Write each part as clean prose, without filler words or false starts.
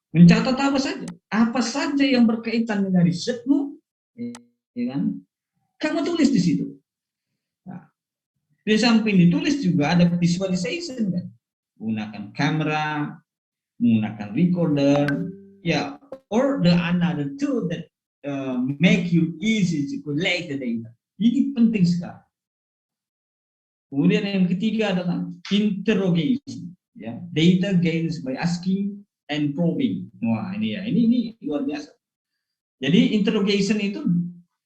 mencatat apa saja yang berkaitan dengan risetmu, ya kan? Kamu tulis di situ. Nah, di samping ditulis juga ada visualization, kan? Menggunakan kamera, menggunakan recorder, ya, or the another tool that make you easy to collect the data. Ini penting sekali. Kemudian yang ketiga adalah interrogation, ya, data gains by asking and probing. Wah, ini luar biasa. Jadi interrogation itu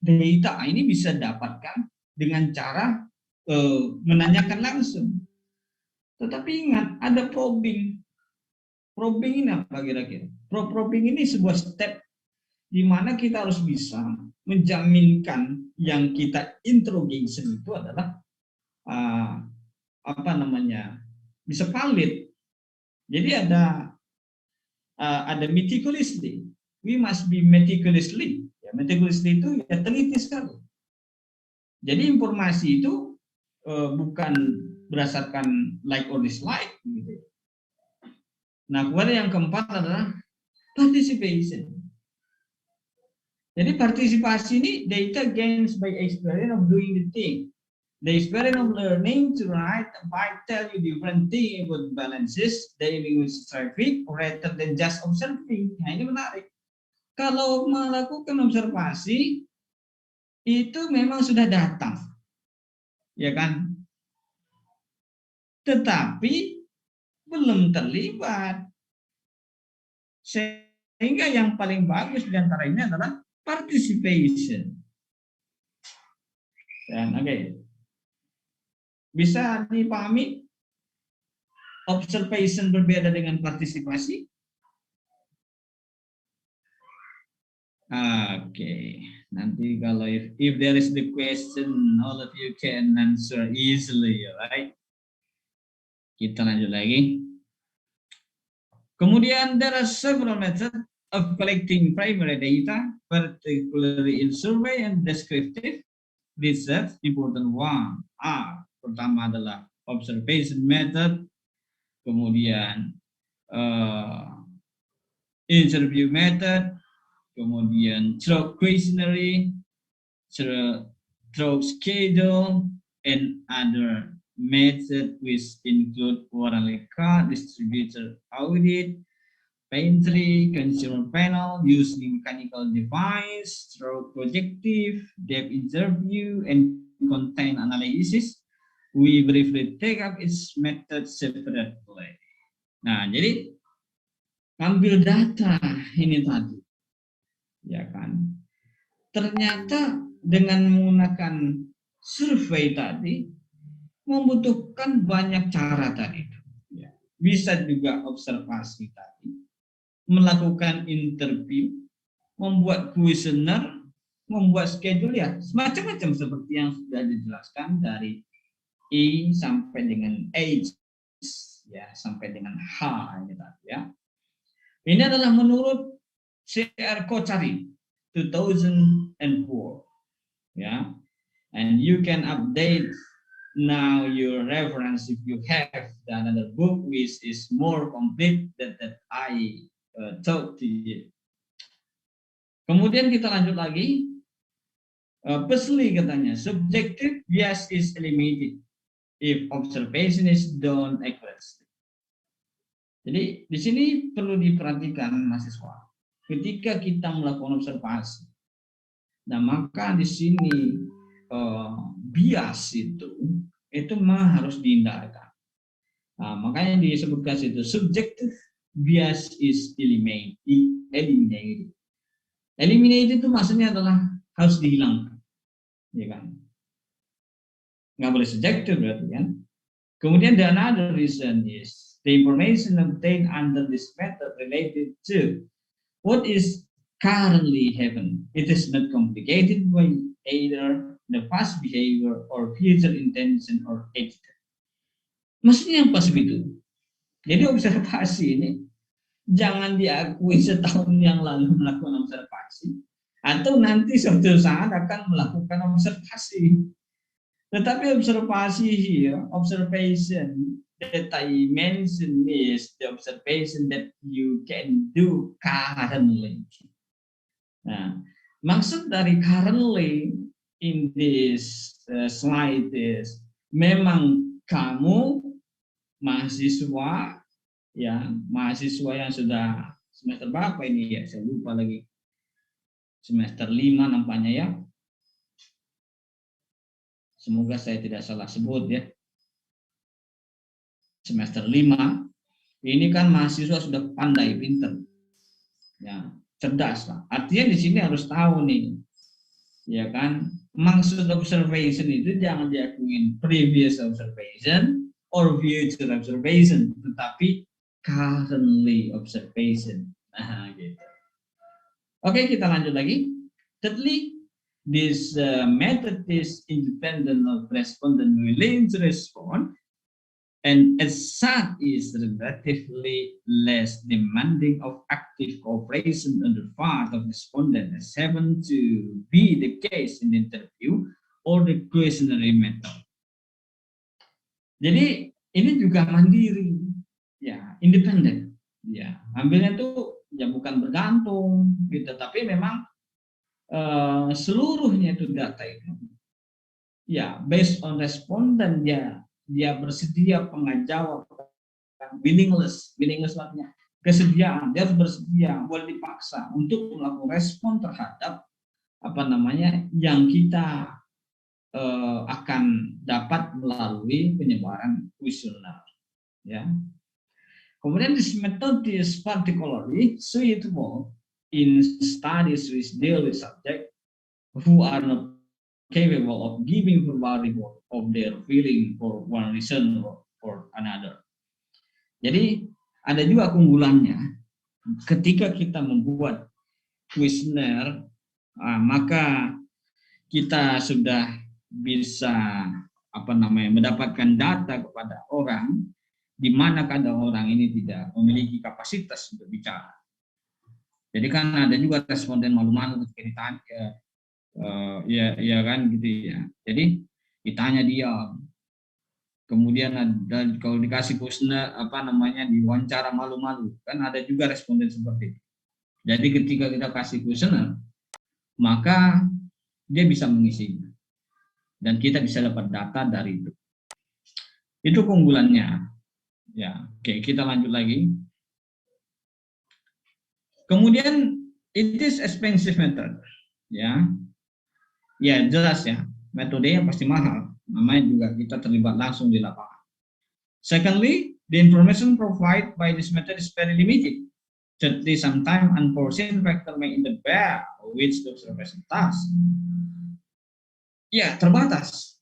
data ini bisa dapatkan dengan cara menanyakan langsung. Tetapi ingat, ada probing. Probing ini apa kira-kira? Probing ini sebuah step di mana kita harus bisa menjaminkan yang kita interrogation itu adalah bisa valid. Jadi ada meticulously. We must be meticulously. Ya, meticulously itu ya teliti sekali. Jadi informasi itu bukan berdasarkan like or dislike gitu. Nah, kemudian yang keempat adalah participation. Jadi partisipasi ini data gains by experience of doing the thing. The experience of learning to write might tell you different thing about balances, dealing with traffic, rather than just observing. Nah, ini menarik. Kalau melakukan observasi, itu memang sudah datang. Ya kan? Tetapi belum terlibat. Sehingga yang paling bagus di antara ini adalah participation. Dan oke. Bisa dipahami observation berbeda dengan partisipasi? Oke. Nanti kalau if there is the question, all of you can answer easily, right? Kita lanjut lagi. Kemudian there are several methods of collecting primary data, particularly in survey and descriptive research. Important one are, pertama adalah observation method, kemudian interview method, kemudian through questionnaire, through schedule, and other methods which include oral record, distributor audit, pantry, consumer panel, using mechanical device, through projective, depth interview, and content analysis. We briefly take up its method separately. Nah, jadi ambil data ini tadi, ya kan? Ternyata dengan menggunakan survei tadi membutuhkan banyak cara tadi. Ya. Bisa juga observasi tadi, melakukan interview, membuat kuesioner, membuat schedule, ya semacam-macam seperti yang sudah dijelaskan dari I sampai dengan H, ya sampai dengan H ini tadi, ya. Ini adalah menurut C.R. Kochari 2004, ya. And you can update now your reference if you have another book which is more complete that I taught to you. Kemudian kita lanjut lagi. Pesli katanya, subjective bias is eliminated if observation is done accurately. Jadi di sini perlu diperhatikan mahasiswa, ketika kita melakukan observasi, nah maka di sini bias itu memang harus dihindarkan. Nah, makanya disebutkan situ subjective bias is eliminated. Eliminated itu maksudnya adalah harus dihilangkan, ya kan? Nggak boleh subjektif berarti kan. Kemudian the another reason is the information obtained under this method related to what is currently happening. It is not complicated by either the past behavior or future intention or attitude. Maksudnya apa begitu? Jadi observasi ini jangan diakui setahun yang lalu melakukan observasi atau nanti suatu saat akan melakukan observasi. Tetapi observasi here, observation that I mentioned is the observation that you can do currently. Nah, maksud dari currently in this slide is memang kamu mahasiswa, ya, mahasiswa yang sudah semester berapa ini ya, saya lupa lagi, semester 5 nampaknya ya, semoga saya tidak salah sebut ya, semester 5 ini kan mahasiswa sudah pandai, pinter, ya, cerdas lah. Artinya di sini harus tahu nih, ya kan, maksud observation itu jangan diakuin previous observation or future observation, tetapi currently observation. Nah, gitu. Oke, kita lanjut lagi. Thirdly, this method is independent of respondent willing to respond, and as such is relatively less demanding of active cooperation on the part of respondent, as happen to be the case in the interview or the questionnaire method. Jadi ini juga mandiri, ya, independen, ya, ambilnya itu ya bukan bergantung, gitu, tapi memang seluruhnya itu data itu, ya, based on responden, dia bersedia menjawab, willingness artinya kesediaan, dia harus bersedia, boleh dipaksa untuk melakukan respon terhadap apa namanya yang kita akan dapat melalui penyebaran kuesioner, ya. Kemudian this method is particularly suitable in studies which deal with subject who are not capable of giving verbal report of their feeling for one reason or for another. Jadi ada juga keunggulannya ketika kita membuat kuesioner, maka kita sudah bisa mendapatkan data kepada orang di mana kadang orang ini tidak memiliki kapasitas untuk bicara. Jadi kan ada juga responden malu-malu ketika ditanya, ya kan gitu ya. Jadi ditanya dia, kemudian ada kalau dikasih kuesioner diwawancara malu-malu, kan ada juga responden seperti itu. Jadi ketika kita kasih kuesioner, maka dia bisa mengisinya dan kita bisa dapat data dari itu. Itu keunggulannya. Ya, oke, kita lanjut lagi. Kemudian it is expensive method, ya. Ya, jelas ya. Metodenya pasti mahal. Namanya juga kita terlibat langsung di lapangan. Secondly, the information provided by this method is very limited. Thirdly, sometimes unforeseen factor may interfere with the observation task. Ya, terbatas.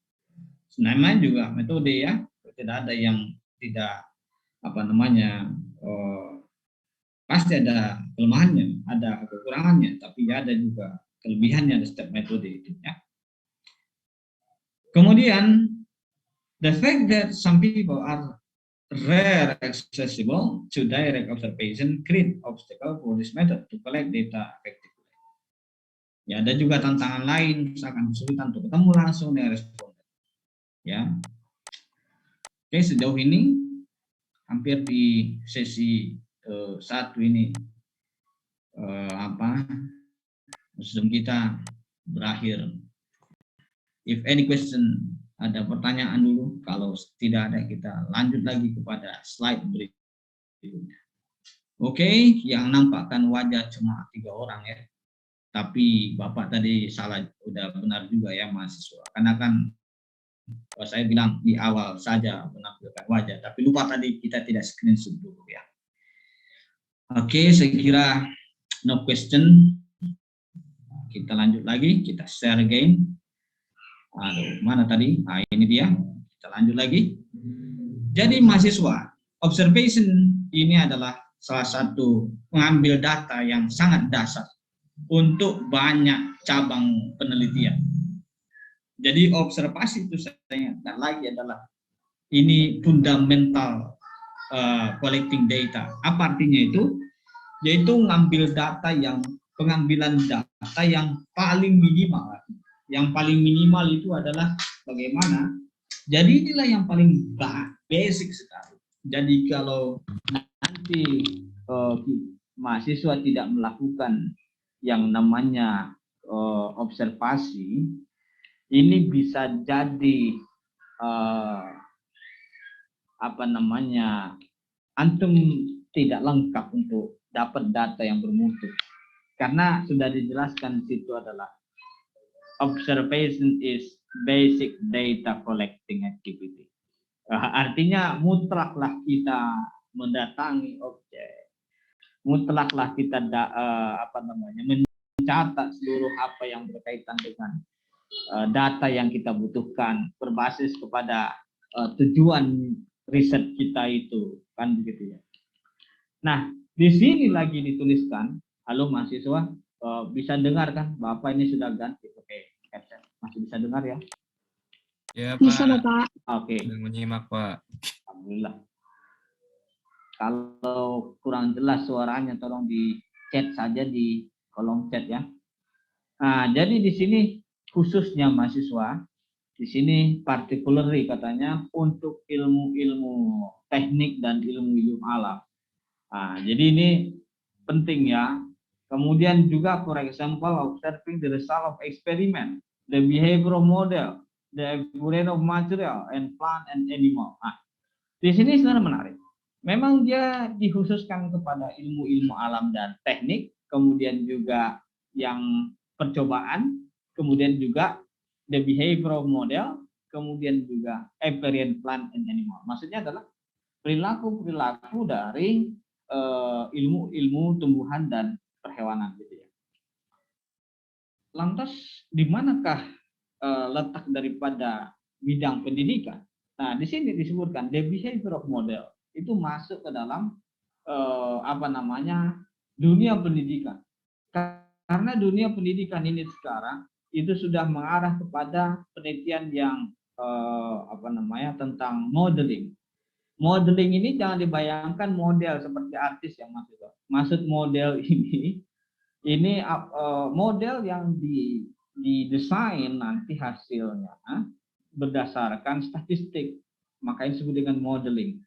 Namanya juga metode ya. Tidak ada yang tidak pasti ada kelemahannya, ada kekurangannya, tapi ada juga kelebihannya dari setiap metode itu ya. Kemudian the fact that some people are rare accessible to direct observation create obstacle for this method to collect data effectively. Ya, ada juga tantangan lain, misalkan kesulitan untuk ketemu langsung dengan responden. Ya. Oke, sejauh ini hampir di sesi 1 ini sebelum kita berakhir. If any question, ada pertanyaan dulu. Kalau tidak ada, kita lanjut lagi kepada slide berikutnya. Oke, yang nampakkan wajah cuma 3 orang ya. Tapi Bapak tadi salah, udah benar juga ya mahasiswa. Karena kan saya bilang di awal saja menampilkan wajah, tapi lupa tadi kita tidak screenshot dulu ya. Oke, saya kira no question. Kita lanjut lagi, kita share again. Aduh, mana tadi? Ini dia. Kita lanjut lagi. Jadi mahasiswa, observation ini adalah salah satu mengambil data yang sangat dasar untuk banyak cabang penelitian. Jadi observasi itu saya ingatkan lagi adalah ini fundamental collecting data. Apa artinya itu? Yaitu mengambil data pengambilan data yang paling minimal. Yang paling minimal itu adalah bagaimana? Jadi inilah yang paling basic sekali. Jadi kalau nanti mahasiswa tidak melakukan yang namanya observasi, ini bisa jadi eh, apa namanya, antum tidak lengkap untuk dapat data yang bermutu, karena sudah dijelaskan di situ adalah observation is basic data collecting activity. Artinya mutlaklah kita mendatangi objek, mutlaklah kita mencatat seluruh apa yang berkaitan dengan data yang kita butuhkan berbasis kepada tujuan riset kita itu, kan begitu ya. Nah, di sini lagi dituliskan, halo mahasiswa, bisa dengar kan? Bapak ini sudah ganti pakai headset, masih bisa dengar ya? Ya, Bisa, Pak. Bapak. Oke. Sedang menyimak, Pak. Alhamdulillah. Kalau kurang jelas suaranya, tolong di chat saja di kolom chat ya. Nah, jadi di sini khususnya mahasiswa, di sini particularly katanya untuk ilmu-ilmu teknik dan ilmu-ilmu alam. Nah, jadi ini penting ya. Kemudian juga for example observing the result of experiment, the behavioral model, the evolution of material and plant and animal. Nah, di sini sebenarnya menarik. Memang dia dikhususkan kepada ilmu-ilmu alam dan teknik, kemudian juga yang percobaan, kemudian juga the behavioral model, kemudian juga apiarian plant and animal. Maksudnya adalah perilaku-perilaku dari ilmu-ilmu tumbuhan dan perhewanan gitu ya. Lantas di manakah letak daripada bidang pendidikan? Nah, di sini disebutkan the behavior of model itu masuk ke dalam dunia pendidikan. Karena dunia pendidikan ini sekarang itu sudah mengarah kepada penelitian yang tentang modeling. Modeling ini jangan dibayangkan model seperti artis yang maksud model ini model yang didesain nanti hasilnya berdasarkan statistik, makanya disebut dengan modeling.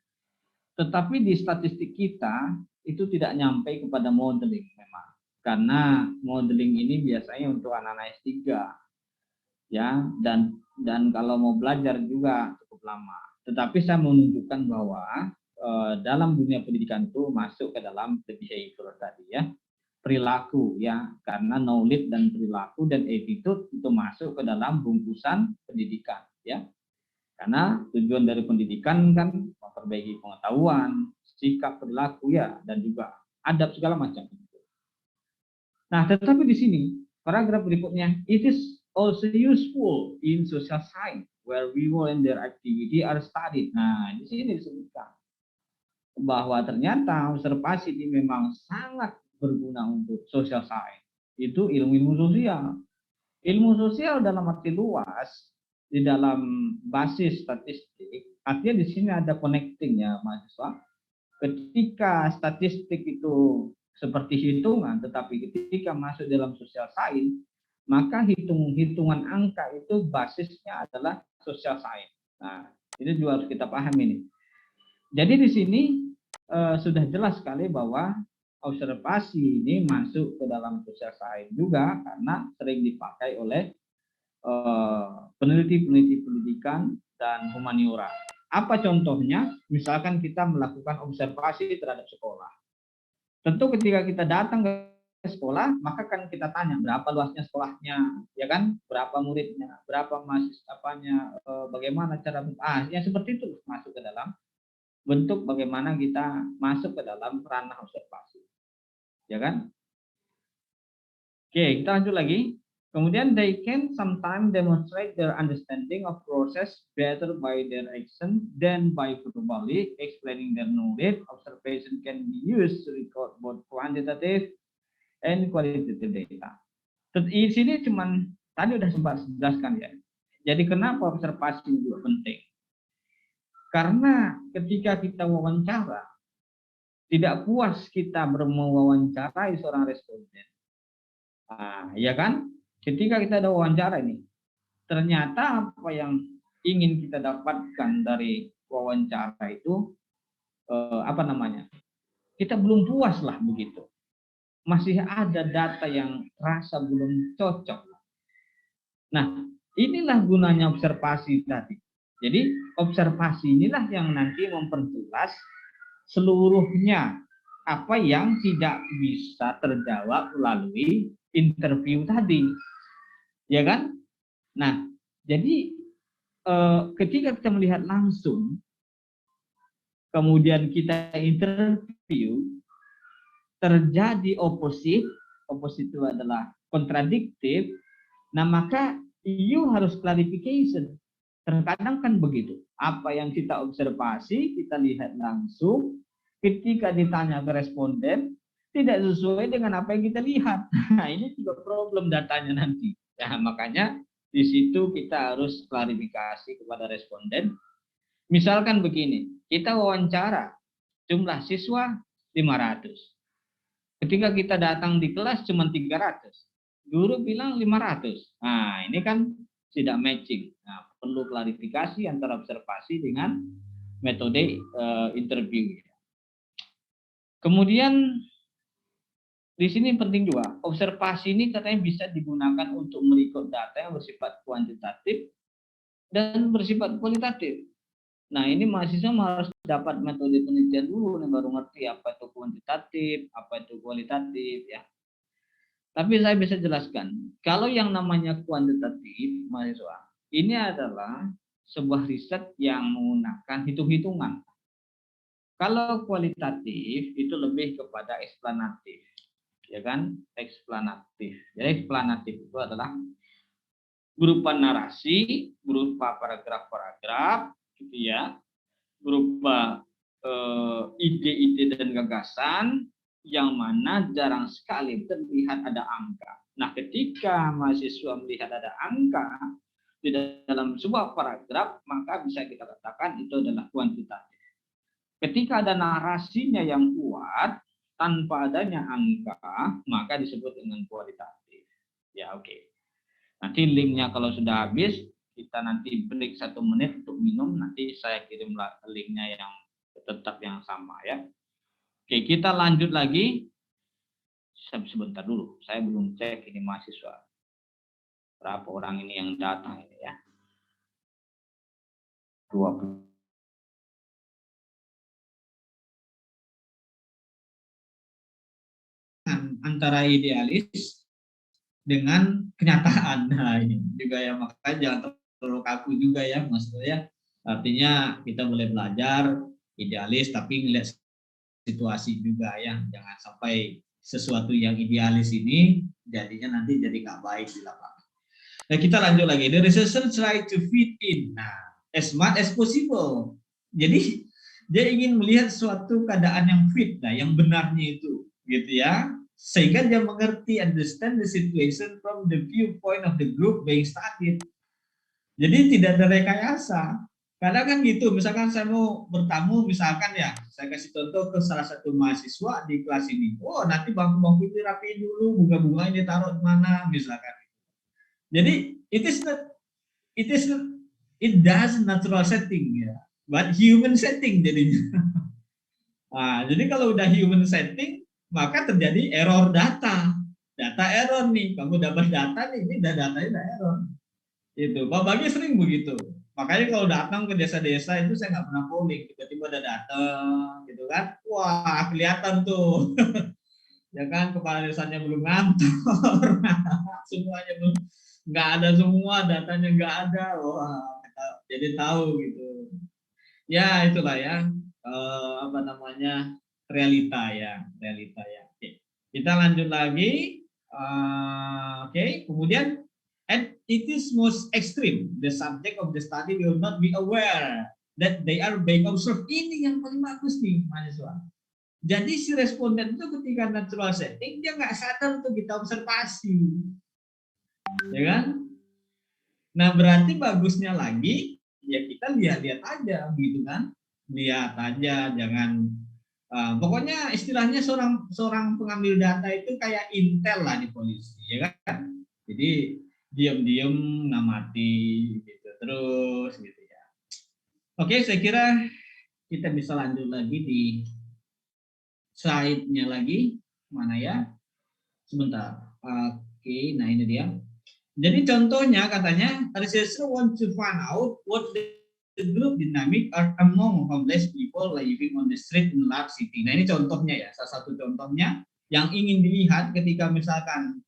Tetapi di statistik kita itu tidak nyampe kepada modeling memang, karena modeling ini biasanya untuk anak-anak S3 ya, dan kalau mau belajar juga cukup lama. Tetapi saya menunjukkan bahwa dalam dunia pendidikan itu masuk ke dalam behavior tadi ya, perilaku ya, karena knowledge dan perilaku dan attitude itu masuk ke dalam bungkusan pendidikan ya. Karena tujuan dari pendidikan kan memperbaiki pengetahuan, sikap, perilaku ya, dan juga adab segala macam. Nah, tetapi di sini paragraf berikutnya, it is also useful in social science where people and their activity are studied. Nah, di sini disebutkan bahwa ternyata observasi ini memang sangat berguna untuk social science. Itu ilmu-ilmu sosial. Ilmu sosial dalam arti luas di dalam basis statistik, artinya di sini ada connecting ya mahasiswa. Ketika statistik itu seperti hitungan, tetapi ketika masuk dalam social science, maka hitungan angka itu basisnya adalah social science. Nah, ini juga harus kita pahami ini. Jadi di sini sudah jelas sekali bahwa observasi ini masuk ke dalam social science juga karena sering dipakai oleh peneliti-peneliti pendidikan dan humaniora. Apa contohnya? Misalkan kita melakukan observasi terhadap sekolah. Tentu ketika kita datang ke sekolah, maka kan kita tanya berapa luasnya sekolahnya, ya kan? Berapa muridnya, berapa mahasiswanya, bagaimana cara yang seperti itu masuk ke dalam bentuk bagaimana kita masuk ke dalam ranah observasi. Ya kan? Oke, kita lanjut lagi. Kemudian they can sometimes demonstrate their understanding of process better by their action than by verbally explaining their knowledge. Observation can be used to record both quantitative and qualitative data. Di sini cuman tadi udah sempat jelaskan ya. Jadi kenapa observasi juga penting? Karena ketika kita wawancara, tidak puas kita mewawancarai seorang responden. Ya kan? Ketika kita ada wawancara ini, ternyata apa yang ingin kita dapatkan dari wawancara itu kita belum puas lah begitu. Masih ada data yang rasa belum cocok. Nah, inilah gunanya observasi tadi. Jadi observasi inilah yang nanti memperjelas seluruhnya apa yang tidak bisa terjawab melalui interview tadi, ya kan? Nah, jadi ketika kita melihat langsung, kemudian kita interview, terjadi opposite itu adalah kontradiktif, nah maka you harus clarification. Terkadang kan begitu, apa yang kita observasi, kita lihat langsung, ketika ditanya ke responden, tidak sesuai dengan apa yang kita lihat. Nah ini juga problem datanya nanti. Ya, makanya di situ kita harus klarifikasi kepada responden. Misalkan begini, kita wawancara, jumlah siswa 500. Ketika kita datang di kelas cuma 300, guru bilang 500. Nah, ini kan tidak matching. Nah, perlu klarifikasi antara observasi dengan metode interview. Kemudian di sini penting juga, observasi ini katanya bisa digunakan untuk merekod data yang bersifat kuantitatif dan bersifat kualitatif. Nah, ini mahasiswa harus dapat metode penelitian dulu nih, baru ngerti apa itu kuantitatif, apa itu kualitatif ya. Tapi saya bisa jelaskan, kalau yang namanya kuantitatif mahasiswa, ini adalah sebuah riset yang menggunakan hitung-hitungan. Kalau kualitatif itu lebih kepada eksplanatif, ya kan? Eksplanatif. Jadi eksplanatif itu adalah berupa narasi, berupa paragraf-paragraf, gitu ya, berupa ide-ide dan gagasan yang mana jarang sekali terlihat ada angka. Nah, ketika mahasiswa melihat ada angka di dalam sebuah paragraf, maka bisa kita katakan itu adalah kuantitatif. Ketika ada narasinya yang kuat tanpa adanya angka, maka disebut dengan kualitatif. Ya, oke. Nanti linknya kalau sudah habis, kita nanti break 1 menit untuk minum, nanti saya kirim linknya yang tetap yang sama ya. Oke, kita lanjut lagi. Sebentar dulu, saya belum cek ini mahasiswa. Berapa orang ini yang datang ini ya? 20. Antara idealis dengan kenyataan. Nah, ini juga ya, makanya jangan terlalu kaku juga ya maksudnya. Artinya kita boleh belajar idealis tapi ngelihat situasi juga ya, jangan sampai sesuatu yang idealis ini jadinya nanti jadi nggak baik di lapangan. Nah, kita lanjut lagi. The researcher try to fit in. Nah, as much as possible. Jadi dia ingin melihat suatu keadaan yang fit, nah, yang benarnya itu, gitu ya, sehingga dia mengerti, understand the situation from the viewpoint of the group being studied. Jadi tidak ada rekayasa. Kadang kan gitu, misalkan saya mau bertamu, misalkan ya, saya kasih contoh ke salah satu mahasiswa di kelas ini. Oh, nanti bangku-bangku ini rapiin dulu, bunga-bunga ini taruh di mana, misalkan. Jadi it does natural setting ya, but human setting jadinya. Nah, jadi kalau udah human setting, maka terjadi error data error nih. Kamu dapat data nih, ini datanya udah error. Itu Pak Bagi sering begitu. Makanya kalau datang ke desa-desa itu saya nggak pernah polling, tiba-tiba ada datang gitu kan, wah kelihatan tuh ya kan, kepala desanya belum ngantor semuanya belum, nggak ada semua, datanya nggak ada, wah jadi tahu gitu ya. Itulah ya, realita ya. Oke. Kita lanjut lagi. Oke. Kemudian, and it is most extreme, the subject of the study will not be aware that they are being observed. Ini yang paling bagus nih mahasiswa. Jadi si responden itu ketika natural setting dia nggak sadar untuk kita observasi, ya kan? Nah, berarti bagusnya lagi ya kita lihat-lihat aja gitu kan, lihat aja, jangan pokoknya istilahnya seorang pengambil data itu kayak intel lah di polisi, ya kan? Jadi diam-diam ngamati gitu terus gitu ya. Oke, saya kira kita bisa lanjut lagi di slide-nya lagi. Mana ya? Sebentar. Oke, nah ini dia. Jadi contohnya katanya, researcher want to find out what the group dynamic are among homeless people living on the street in large city. Nah ini contohnya ya, salah satu contohnya yang ingin dilihat ketika misalkan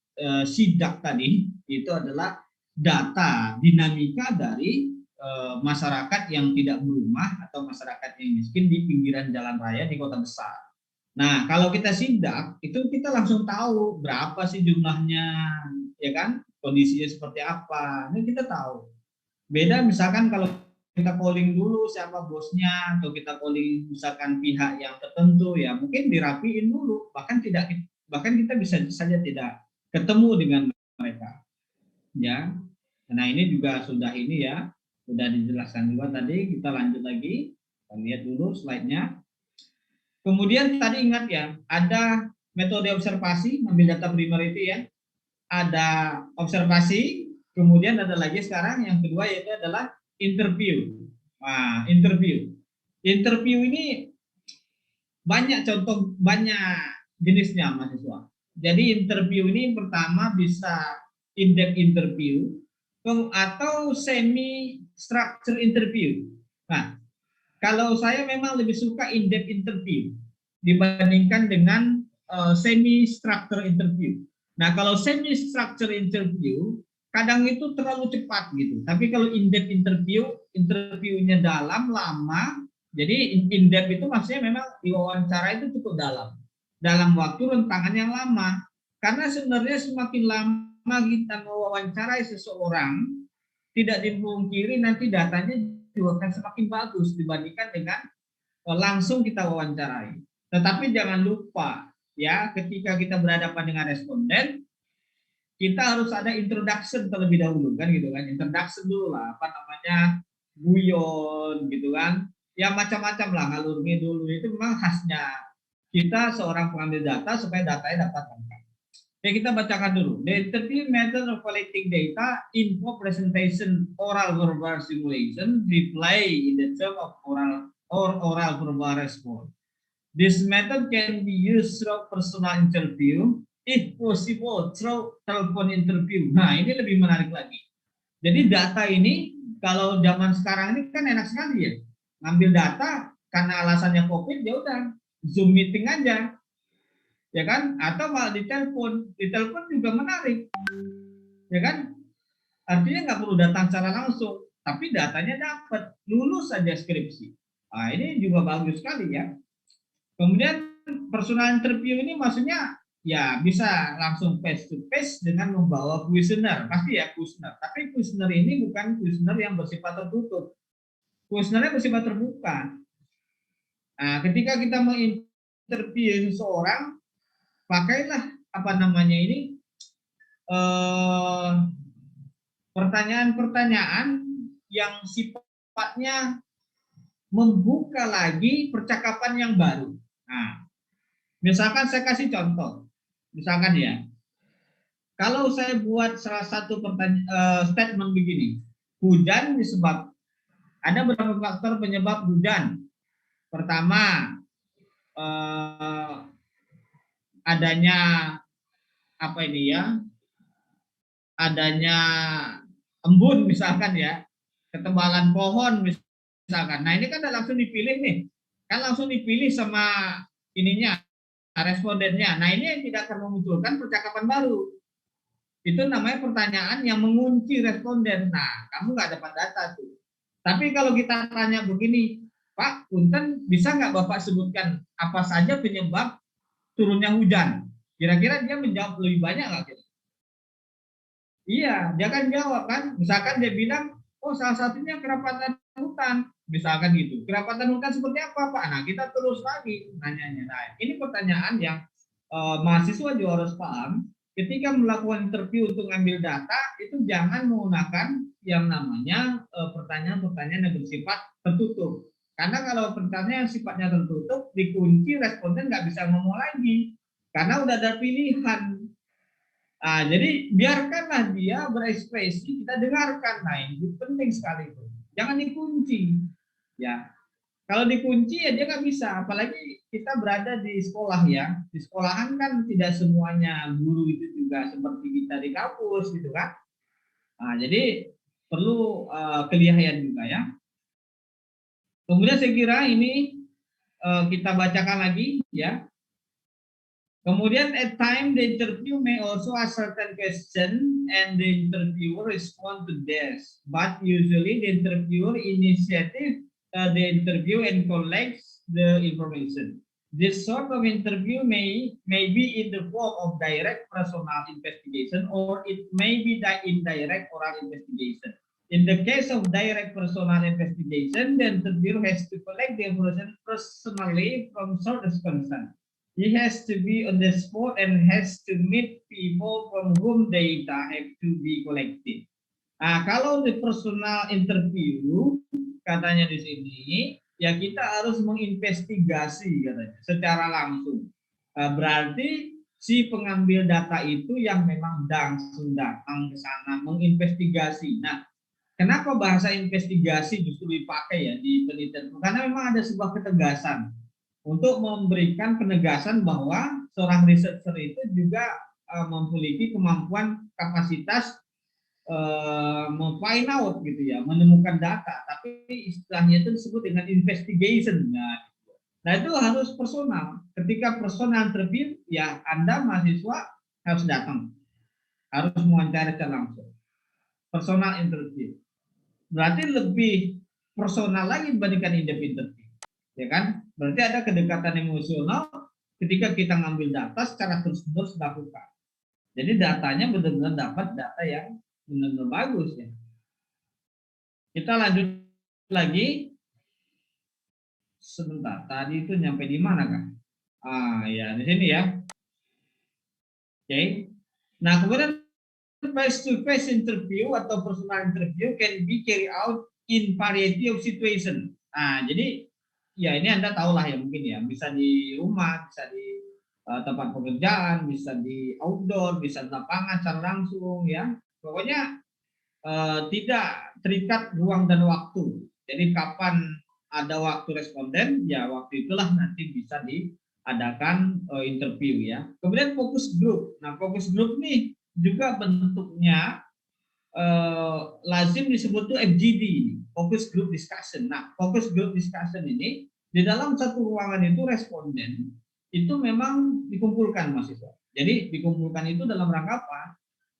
sidak tadi itu adalah data dinamika dari masyarakat yang tidak berumah atau masyarakat yang miskin di pinggiran jalan raya di kota besar. Nah, kalau kita sidak, itu kita langsung tahu berapa sih jumlahnya, ya kan? Kondisinya seperti apa. Ini kita tahu. Beda misalkan kalau kita calling dulu siapa bosnya, atau kita calling misalkan pihak yang tertentu, ya mungkin dirapiin dulu. Bahkan kita bisa saja tidak ketemu dengan mereka. Ya. Nah, ini juga sudah ini ya, sudah dijelaskan juga tadi. Kita lanjut lagi. Kita lihat dulu slide-nya. Kemudian tadi ingat ya, ada metode observasi, ambil data primer itu ya. Ada observasi, kemudian ada lagi sekarang yang kedua yaitu adalah interview. Nah, interview. Interview ini banyak contoh, banyak jenisnya mahasiswa. Jadi interview ini pertama bisa in-depth interview atau semi structure interview. Nah, kalau saya memang lebih suka in-depth interview dibandingkan dengan semi structure interview. Nah, kalau semi structure interview kadang itu terlalu cepat gitu. Tapi kalau in-depth interview, interviewnya dalam, lama. Jadi in-depth itu maksudnya memang diwawancara itu cukup dalam waktu rentangan yang lama. Karena sebenarnya semakin lama kita mewawancarai seseorang, tidak dipungkiri nanti datanya juga akan semakin bagus dibandingkan dengan langsung kita wawancarai. Tetapi jangan lupa ya, ketika kita berhadapan dengan responden, kita harus ada introduction terlebih dahulu kan gitu kan. Introduction dulu lah, apa namanya, guyon gitu kan. Ya macam-macam lah, ngalur ngidul itu memang khasnya kita seorang pengambil data supaya datanya dapat lengkap. Oke, kita bacakan dulu. The interview method of collecting data, info presentation, oral verbal simulation, reply in the term of oral or oral verbal response. This method can be used through personal interview, if possible through telepon interview. Nah, ini lebih menarik lagi. Jadi data ini kalau zaman sekarang ini kan enak sekali ya. Ngambil data karena alasannya COVID ya udah Zoom meeting aja. Ya kan? Atau malah ditelepon juga menarik, ya kan? Artinya nggak perlu datang secara langsung, tapi datanya dapat, lulus saja skripsi. Nah, ini juga bagus sekali ya. Kemudian personal interview ini maksudnya ya bisa langsung face to face dengan membawa kuesioner, pasti ya kuesioner. Tapi kuesioner ini bukan kuesioner yang bersifat tertutup, kuesionernya bersifat terbuka. Nah, ketika kita menginterview seseorang, pakailah apa namanya ini pertanyaan-pertanyaan yang sifatnya membuka lagi percakapan yang baru. Nah, misalkan saya kasih contoh, misalkan ya, kalau saya buat salah satu statement begini, hujan disebab, ada beberapa faktor penyebab hujan. Pertama, adanya apa ini ya, adanya embun misalkan ya, ketebalan pohon misalkan. Nah ini kan langsung dipilih nih, kan langsung dipilih sama ininya, respondennya. Nah ini yang tidak akan memunculkan percakapan baru. Itu namanya pertanyaan yang mengunci responden. Nah kamu nggak dapat data tuh. Tapi kalau kita tanya begini, Pak, punten bisa nggak Bapak sebutkan apa saja penyebab turunnya hujan? Kira-kira dia menjawab lebih banyak nggak? Iya, dia kan jawab kan. Misalkan dia bilang, oh salah satunya kerapatan hutan, misalkan gitu. Kerapatan hutan seperti apa, Pak? Nah, kita terus lagi nanyanya. Nah, ini pertanyaan yang mahasiswa juga harus paham. Ketika melakukan interview untuk ngambil data, itu jangan menggunakan yang namanya pertanyaan-pertanyaan yang bersifat tertutup. Karena kalau pertanyaan yang sifatnya tertutup, dikunci responden nggak bisa ngomong lagi. Karena udah ada pilihan. Nah, jadi biarkanlah dia berekspresi, kita dengarkan. Nah, ini penting sekali itu. Jangan dikunci. Ya. Kalau dikunci ya dia nggak bisa, apalagi kita berada di sekolah ya. Di sekolahan kan tidak semuanya guru itu juga seperti kita di kampus gitu kan. Nah, jadi perlu kelihayan juga ya. Kemudian saya kira ini kita bacakan lagi ya. Kemudian at time the interview may also ask certain question and the interviewer respond to this. But usually the interviewer initiative the interview and collects the information. This sort of interview may be in the form of direct personal investigation or it may be the indirect oral investigation. In the case of direct personal investigation, the interviewer has to collect the information personally from sources concerned. He has to be on the spot and has to meet people from whom data have to be collected. Nah, kalau di personal interview katanya di sini, ya kita harus menginvestigasi katanya secara langsung. Berarti si pengambil data itu yang memang langsung datang ke sana menginvestigasi. Nah, kenapa bahasa investigasi justru dipakai ya di penelitian? Karena memang ada sebuah ketegasan untuk memberikan penegasan bahwa seorang researcher itu juga memiliki kemampuan kapasitas find out gitu ya, menemukan data, tapi istilahnya itu disebut dengan investigation. Nah itu harus personal. Ketika personal interview, ya Anda mahasiswa harus datang, harus mewawancara secara langsung. Personal interview berarti lebih personal lagi dibandingkan in-depth interview, ya kan? Berarti ada kedekatan emosional ketika kita ngambil data secara terus-menerus dilakukan. Jadi datanya benar-benar dapat data yang benar-benar bagus ya. Kita lanjut lagi. Sebentar, tadi itu nyampe di mana kan? Ya di sini ya. Oke. Nah kemudian face-to-face interview atau personal interview can be carried out in variety of situation. Nah jadi ya ini Anda tahu lah ya mungkin ya, bisa di rumah, bisa di tempat pekerjaan, bisa di outdoor, bisa di lapangan secara langsung ya. Pokoknya tidak terikat ruang dan waktu. Jadi kapan ada waktu responden, ya waktu itulah nanti bisa diadakan interview ya. Kemudian fokus group. Nah fokus group nih juga bentuknya lazim disebut tuh FGD, focus group discussion. Nah, focus group discussion ini di dalam satu ruangan itu responden itu memang dikumpulkan mahasiswa. Jadi dikumpulkan itu dalam rangka apa?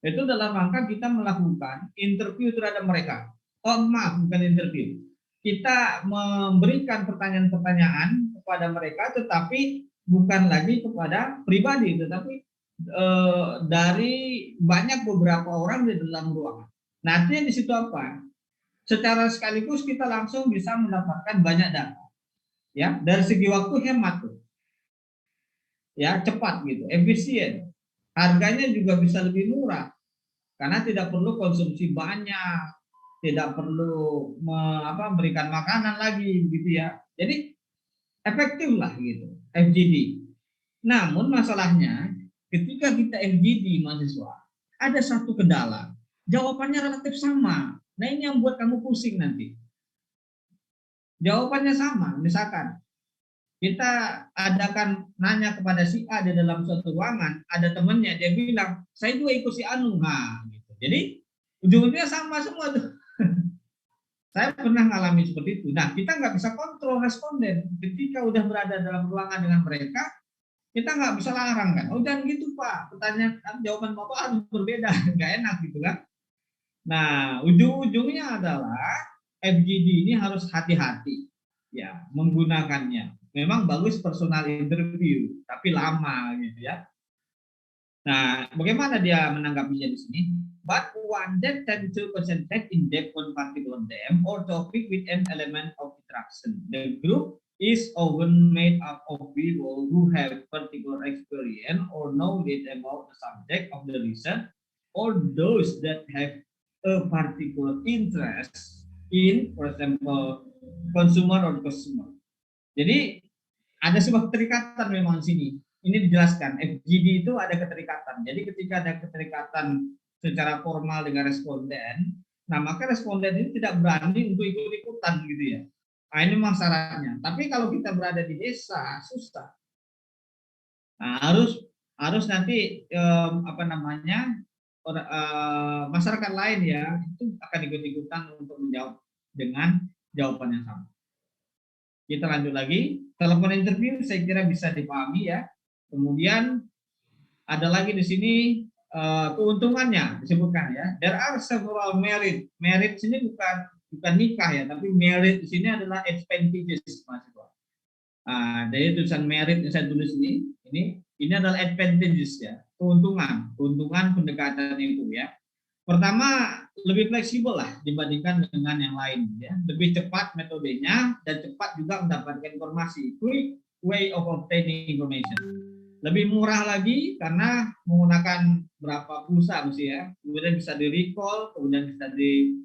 Itu dalam rangka kita melakukan interview terhadap mereka. Oh maaf, bukan interview. Kita memberikan pertanyaan-pertanyaan kepada mereka, tetapi bukan lagi kepada pribadi, tetapi dari banyak beberapa orang di dalam ruangan. Nanti di situ apa? Secara sekaligus kita langsung bisa mendapatkan banyak data. Ya, dari segi waktu hemat tuh. Ya, cepat gitu, efisien. Harganya juga bisa lebih murah karena tidak perlu konsumsi banyak, tidak perlu memberikan makanan lagi gitu ya. Jadi efektif lah gitu, FGD. Namun masalahnya ketika kita FGD mahasiswa, ada satu kendala. Jawabannya relatif sama. Nah ini yang buat kamu pusing nanti. Jawabannya sama. Misalkan kita adakan nanya kepada si A di dalam suatu ruangan, ada temannya, dia bilang, saya juga ikut si Anu. Nah, gitu. Jadi ujung-ujungnya sama semua tuh. Saya pernah mengalami seperti itu. Nah, kita nggak bisa kontrol responden. Ketika udah berada dalam ruangan dengan mereka, kita nggak bisa larang kan, oh jangan gitu Pak, pertanyaan jawaban Bapak harus berbeda, nggak enak gitu kan. Nah ujung-ujungnya adalah FGD ini harus hati-hati ya menggunakannya. Memang bagus personal interview, tapi lama gitu ya. Nah bagaimana dia menanggapinya di sini? But one that tend to concentrate in depth on particular them or topic with an element of interaction. The group is often made up of people who have particular experience or knowledge about the subject of the research, or those that have a particular interest in, for example, consumer or customer. Jadi ada sebuah keterikatan memang di sini. Ini dijelaskan, FGD itu ada keterikatan. Jadi ketika ada keterikatan secara formal dengan responden, nah maka responden ini tidak berani untuk ikut-ikutan gitu ya. Nah, ini memang syaratnya. Tapi kalau kita berada di desa susah. Nah, harus nanti apa namanya masyarakat lain ya itu akan ikut-ikutan untuk menjawab dengan jawaban yang sama. Kita lanjut lagi. Telepon interview saya kira bisa dipahami ya. Kemudian ada lagi di sini keuntungannya disebutkan ya. There are several merit. Merit sini bukan nikah ya, tapi merit di sini adalah advantages mahasiswa. Dari tulisan merit yang saya tulis ini adalah advantages ya, keuntungan pendekatan itu ya. Pertama, lebih fleksibel lah dibandingkan dengan yang lain ya. Lebih cepat metodenya dan cepat juga mendapatkan informasi. Quick way of obtaining information. Lebih murah lagi karena menggunakan berapa pulsa mesti ya. Kemudian bisa di recall, kemudian bisa di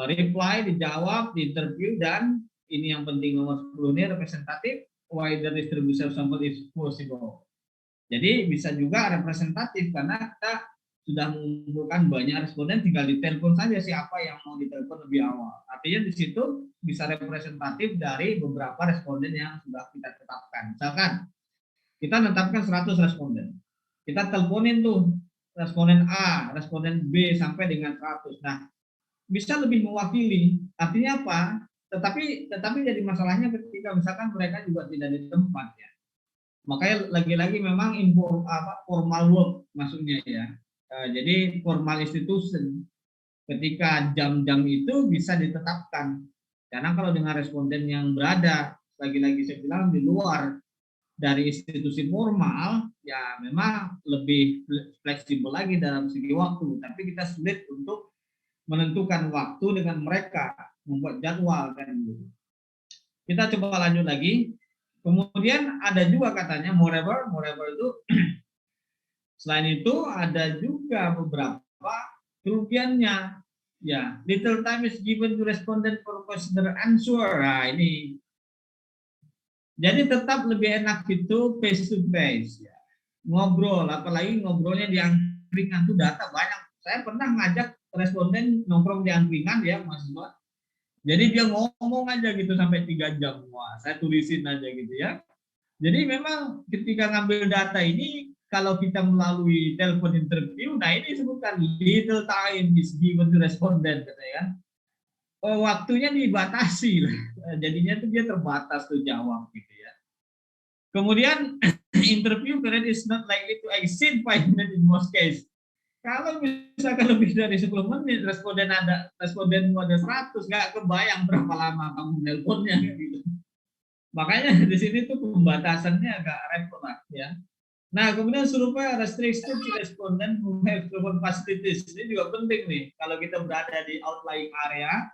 reply, dijawab, di interview, dan ini yang penting nomor 10 ini representatif, wider distribution sample is possible. Jadi bisa juga representatif karena kita sudah mengumpulkan banyak responden, tinggal ditelepon saja siapa yang mau ditelepon lebih awal. Artinya di situ bisa representatif dari beberapa responden yang sudah kita tetapkan. Misalkan kita menetapkan 100 responden. Kita teleponin tuh responden A, responden B sampai dengan 100. Nah, bisa lebih mewakili. Artinya apa? Tetapi jadi masalahnya ketika misalkan mereka juga tidak di tempat ya. Makanya lagi-lagi memang formal work maksudnya ya. Jadi formal institution ketika jam-jam itu bisa ditetapkan. Karena kalau dengan responden yang berada lagi-lagi saya bilang di luar dari institusi formal ya memang lebih fleksibel lagi dalam segi waktu. Tapi kita sulit untuk menentukan waktu dengan mereka, membuat jadwal kan gitu. Kita coba lanjut lagi. Kemudian ada juga katanya moreover itu selain itu ada juga beberapa kerugiannya. Ya, little time is given to respondent for consider answer. Nah, ini. Jadi tetap lebih enak itu face to face ya. Ngobrol, apalagi ngobrolnya di angkringan tuh data banyak. Saya pernah ngajak responden nongkrong di angkringan ya, mahasiswa. Jadi dia ngomong aja gitu sampai 3 jam. Wah, saya tulisin aja gitu ya. Jadi memang ketika ngambil data ini kalau kita melalui telepon interview, nah ini disebutkan little time is given to respondent katanya kan. Oh, waktunya dibatasi lah. Jadinya tuh dia terbatas tuh jawab gitu ya. Kemudian interview period is not likely to exceed 5 minutes in most case. Kalau misalkan lebih dari 10 menit respondenmu ada 100, nggak kebayang berapa lama kamu nelponnya gitu. Makanya di sini tuh pembatasannya agak repot lah ya. Nah, kemudian survei restricted to respondent who have proven facilities. Ini juga penting nih kalau kita berada di outlying area.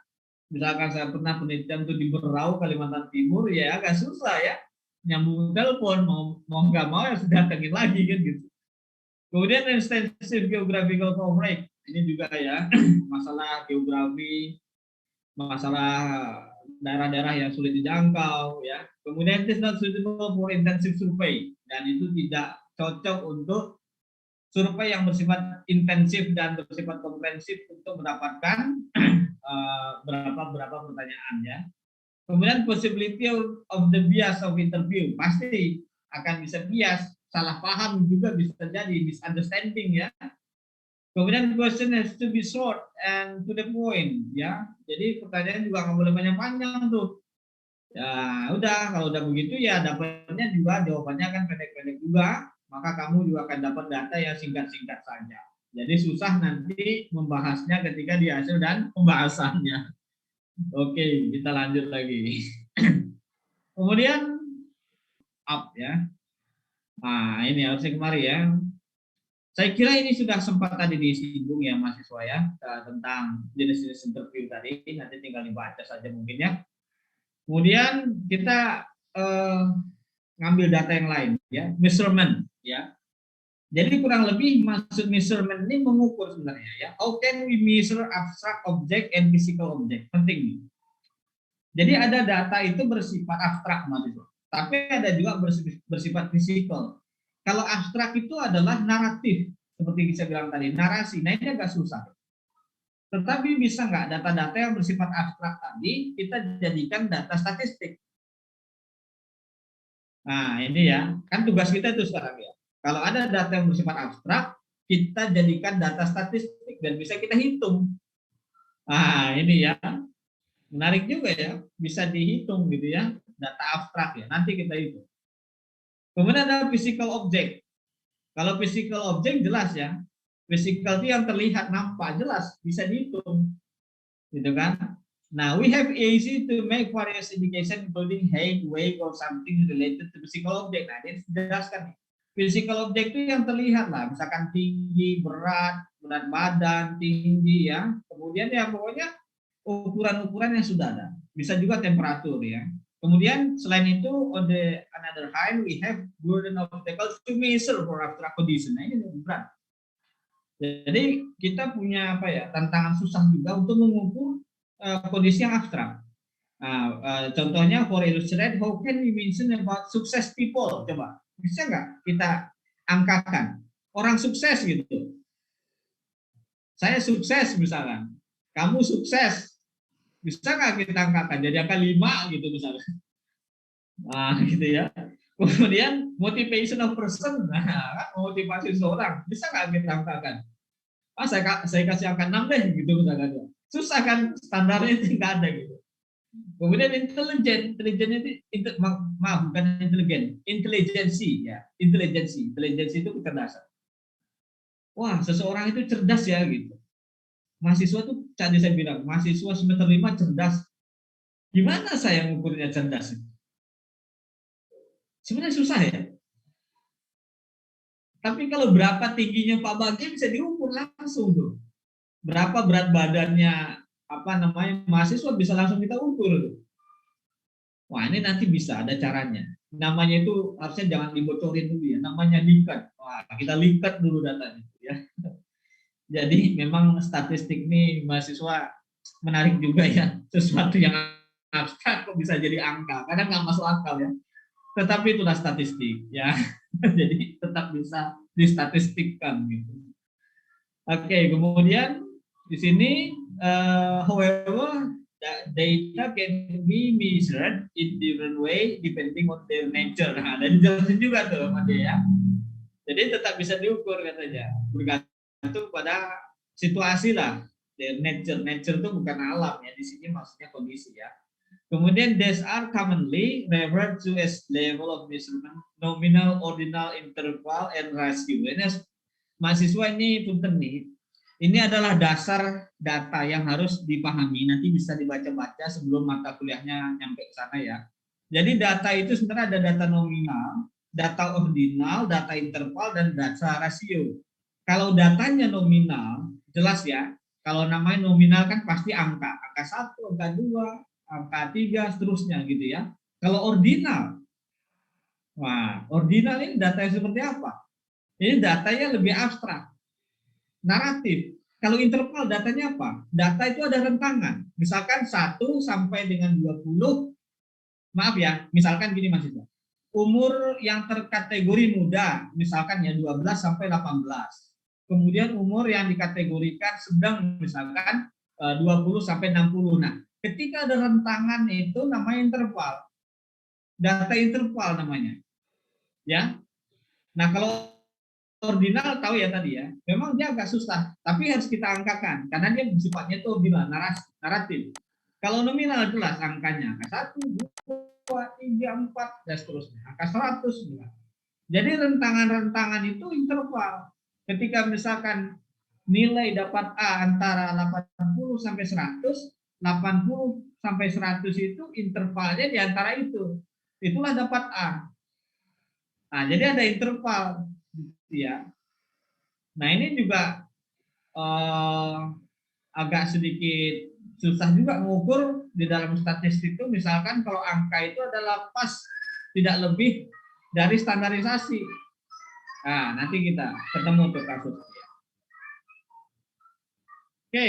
Misalkan saya pernah penelitian tuh di Berau, Kalimantan Timur, ya agak susah ya nyambung telepon, mau nggak mau ya sudah datengin lagi kan gitu. Kemudian extensive geographical coverage, ini juga ya masalah geografi, masalah daerah-daerah yang sulit dijangkau ya. Kemudian it is not suitable for intensive survey, dan itu tidak cocok untuk survei yang bersifat intensif dan bersifat komprehensif untuk mendapatkan berapa pertanyaan ya. Kemudian possibility of the bias of interview, pasti akan bisa bias, salah paham juga bisa terjadi, misunderstanding ya. Kemudian question has to be short and to the point ya. Jadi pertanyaan juga nggak boleh panjang-panjang tuh. Ya udah, kalau udah begitu ya dapatnya juga jawabannya kan pendek-pendek juga, maka kamu juga akan dapat data yang singkat-singkat saja. Jadi susah nanti membahasnya ketika di hasil dan pembahasannya. Oke, kita lanjut lagi. Kemudian up ya. Nah, ini harusnya kemari ya. Saya kira ini sudah sempat tadi disinggung ya mahasiswa ya tentang jenis-jenis interview tadi. Nanti tinggal dibaca saja mungkin ya. Kemudian kita ngambil data yang lain ya, measurement ya. Jadi kurang lebih maksud measurement ini mengukur sebenarnya ya. How can we measure abstract object and physical object? Penting nih. Jadi ada data itu bersifat abstrak mahasiswa, tapi ada juga bersifat fisikal. Kalau abstrak itu adalah naratif, seperti saya bilang tadi, narasi. Nah ini agak susah. Tetapi bisa nggak data-data yang bersifat abstrak tadi kita jadikan data statistik? Nah, ini ya, kan tugas kita itu sekarang ya. Kalau ada data yang bersifat abstrak, kita jadikan data statistik dan bisa kita hitung. Nah, ini ya, menarik juga ya, bisa dihitung gitu ya, data abstrak ya. Nanti kita hitung. Kemudian ada physical object. Kalau physical object jelas ya, physical itu yang terlihat nampak jelas bisa dihitung, gitu kan? Now we have easy to make various indication including height, weight, or something related to physical object. Nah, ini dijelaskan. Physical object itu yang terlihat lah, misalkan tinggi, berat badan, tinggi ya. Kemudian ya pokoknya ukuran-ukuran yang sudah ada. Bisa juga temperatur ya. Kemudian selain itu on the another hand we have burden of obstacles to measure for abstract condition. Nah, ini lebih berat. Jadi kita punya apa ya tantangan susah juga untuk mengukur kondisi yang abstrak. Contohnya for illustrate, how can we mention about success people? Coba bisa nggak kita angkakan orang sukses gitu? Saya sukses misalkan, kamu sukses, bisa nggak kita angkakan jadi angka 5 gitu misalnya? Nah, gitu ya. Kemudian motivation of person, nah, motivasi seseorang bisa nggak kita angkakan? Saya kasih angka 6 deh gitu misalkan. Susah kan standarnya itu nggak ada gitu. Kemudian intelijen itu maaf bukan intelijen, intelijensi ya, intelijensi itu kecerdasan. Wah seseorang itu cerdas ya gitu. Mahasiswa tuh tadi saya bilang mahasiswa semester 5 cerdas. Gimana saya mengukurnya cerdas? Sebenarnya susah ya. Tapi kalau berapa tingginya Pak Bagja bisa diukur langsung tuh. Berapa berat badannya apa namanya mahasiswa bisa langsung kita ukur tuh. Wah ini nanti bisa ada caranya. Namanya itu harusnya jangan dibocorin dulu ya. Namanya likat. Wah kita likat dulu datanya ya. Jadi memang statistik ini mahasiswa menarik juga ya. Sesuatu yang abstrak kok bisa jadi angka. Kadang nggak masuk akal ya. Tetapi itulah statistik ya. Jadi tetap bisa distatistikkan gitu. Oke, kemudian di sini however data can be measured in different way depending on their nature. Nah, dan dijelasin juga tuh sama dia ya. Jadi tetap bisa diukur katanya, bergantung pada situasi lah. Their nature itu bukan alam ya, di sini maksudnya kondisi ya. Kemudian these are commonly referred to as level of measurement, nominal, ordinal, interval, and ratio. Ini mahasiswa ini punten nih. Ini adalah dasar data yang harus dipahami. Nanti bisa dibaca-baca sebelum mata kuliahnya nyampe ke sana ya. Jadi data itu sebenarnya ada data nominal, data ordinal, data interval, dan data rasio. Kalau datanya nominal, jelas ya. Kalau namanya nominal kan pasti angka. Angka 1, angka 2, angka 3, seterusnya gitu ya. Kalau ordinal, wah, ordinal ini data yang seperti apa? Ini datanya lebih abstrak, naratif. Kalau interval datanya apa? Data itu ada rentangan. Misalkan 1 sampai dengan 20, maaf ya, misalkan gini mahasiswa. Umur yang terkategori muda, misalkan ya 12 sampai 18. Kemudian umur yang dikategorikan sedang, misalkan 20 sampai 60. Nah, ketika ada rentangan itu namanya interval. Data interval namanya. Ya. Nah, kalau ordinal tahu ya tadi ya, memang dia agak susah, tapi harus kita angkakan karena dia sifatnya itu ordinal, naratif. Kalau nominal jelas angkanya, angka 1, 2, 3, 4, dan seterusnya. Angka 100. Jadi rentangan-rentangan itu interval. Ketika misalkan nilai dapat A antara 80 sampai 100, 80 sampai 100 itu intervalnya di antara itu. Itulah dapat A. Nah, jadi ada interval ya. Nah, ini juga agak sedikit susah juga mengukur di dalam statistik itu, misalkan kalau angka itu adalah pas tidak lebih dari standarisasi. Nah, nanti kita ketemu untuk kasus. Oke,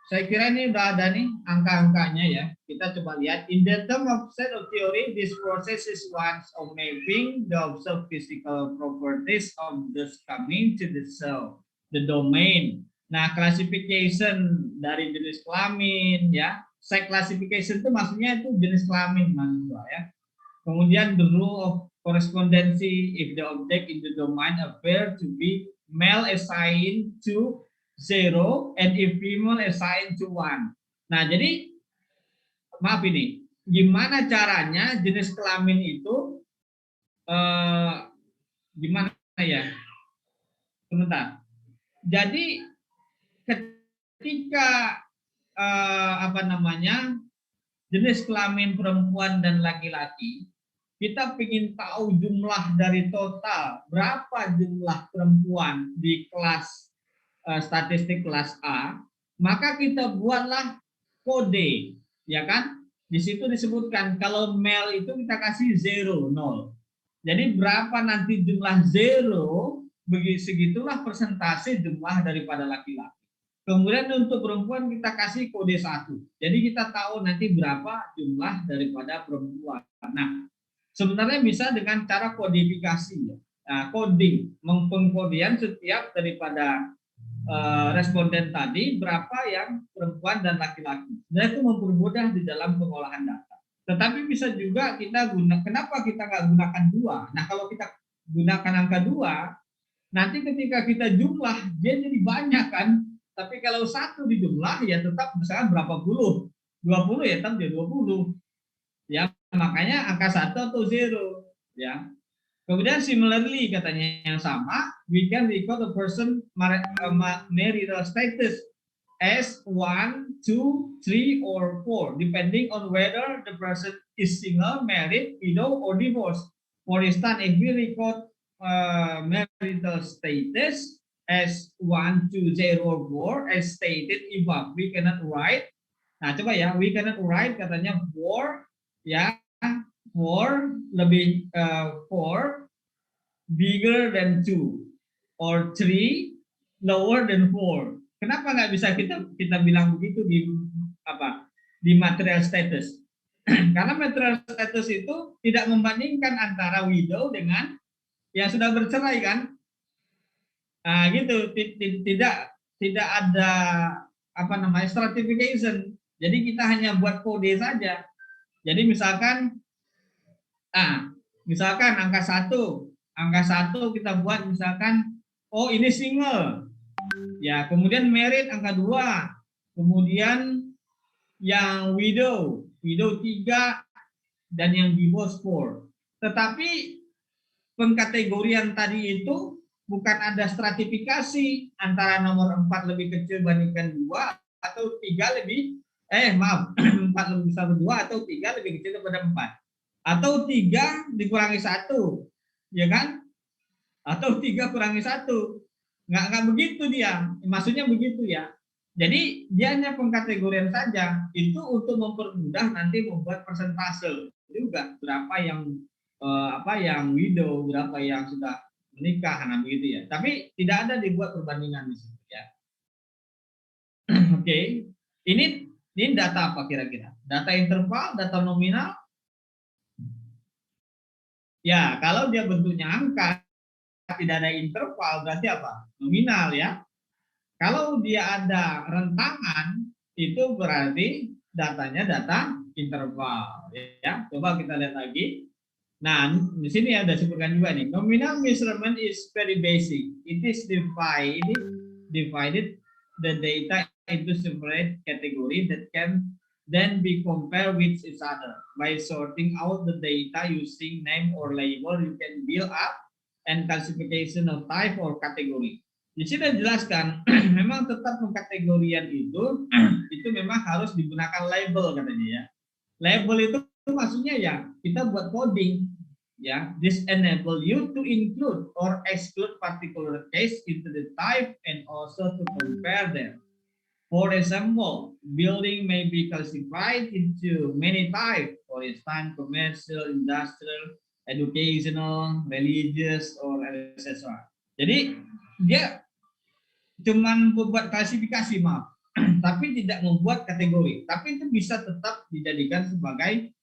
saya kira ini udah ada nih angka-angkanya ya. Kita coba lihat. In the term of set of theory, this process is one of mapping the observed physical properties of the coming to the cell, the domain, Nah, classification dari jenis kelamin ya. Sex classification itu maksudnya itu jenis kelamin mahasiswa ya. Kemudian the rule of correspondency if the object in the domain appear to be male assigned to 0 and if female assigned to 1. Nah, jadi maaf ini, gimana caranya jenis kelamin itu gimana ya? Sebentar. Jadi ketika apa namanya jenis kelamin perempuan dan laki-laki, kita ingin tahu jumlah dari total berapa jumlah perempuan di kelas statistik kelas A, maka kita buatlah kode, ya kan? Di situ disebutkan kalau male itu kita kasih 0, 0. Jadi berapa nanti jumlah 0, segitulah persentase jumlah daripada laki-laki. Kemudian untuk perempuan kita kasih kode 1. Jadi kita tahu nanti berapa jumlah daripada perempuan. Nah, sebenarnya bisa dengan cara kodifikasi ya. Nah, coding, mengkodian setiap daripada responden tadi berapa yang perempuan dan laki-laki. Dan itu mempermudah di dalam pengolahan data. Tetapi bisa juga kita gunakan, kenapa kita nggak gunakan 2? Nah, kalau kita gunakan angka 2, nanti ketika kita jumlah dia jadi banyak kan. Tapi kalau 1 dijumlah ya tetap misalkan berapa puluh, 20 ya tetap dia 20. Ya, makanya angka 1 atau 0 ya. Kemudian similarly katanya yang sama, we can record a person marital status as 1, 2, 3 or 4 depending on whether the person is single, married, widow or divorced. For instance, if we record marital status as 1, 2, 0 or 4 as stated above, we cannot write. Nah, coba ya, we cannot write katanya 4 ya, 4 lebih 4 bigger than 2 or 3 lower than 4. Kenapa nggak bisa kita bilang begitu di di material status? Karena material status itu tidak membandingkan antara widow dengan yang sudah bercerai kan? Nah, gitu, tidak ada stratification. Jadi kita hanya buat kode saja. Jadi misalkan angka 1 kita buat misalkan oh ini single. Ya, kemudian married angka 2. Kemudian yang widow 3 dan yang divorce 4. Tetapi pengkategorian tadi itu bukan ada stratifikasi antara nomor 4 lebih kecil bandingkan 2 atau 3 lebih 4 lebih besar 2 atau 3 lebih kecil daripada 4. Atau 3 dikurangi 1. Ya kan? Atau 3 kurangi 1. Nggak begitu dia. Maksudnya begitu ya. Jadi dia hanya pengkategorian saja. Itu untuk mempermudah nanti membuat persentase juga berapa yang yang widow, berapa yang sudah menikah, nah begitu ya. Tapi tidak ada dibuat perbandingan di situ ya. Oke. Ini data apa kira-kira? Data interval, data nominal? Ya, kalau dia bentuknya angka, tidak ada interval, berarti apa? Nominal ya. Kalau dia ada rentangan, itu berarti datanya data interval ya. Coba kita lihat lagi. Nah, di sini ada sebutkan juga nih. Nominal measurement is very basic. It is divided the data into separate category that can then be compared with each other. By sorting out the data using name or label, you can build up and classification of type or category. Di sini dijelaskan, memang tetap pengkategorian itu memang harus digunakan label katanya ya. Label itu maksudnya ya kita buat coding ya. This enable you to include or exclude particular case into the type and also to compare them. For example, building may be classified into many types, for instance, commercial, industrial, educational, religious, or etc. Jadi dia cuman membuat klasifikasi tapi tidak membuat kategori. Tapi itu bisa tetap dijadikan sebagai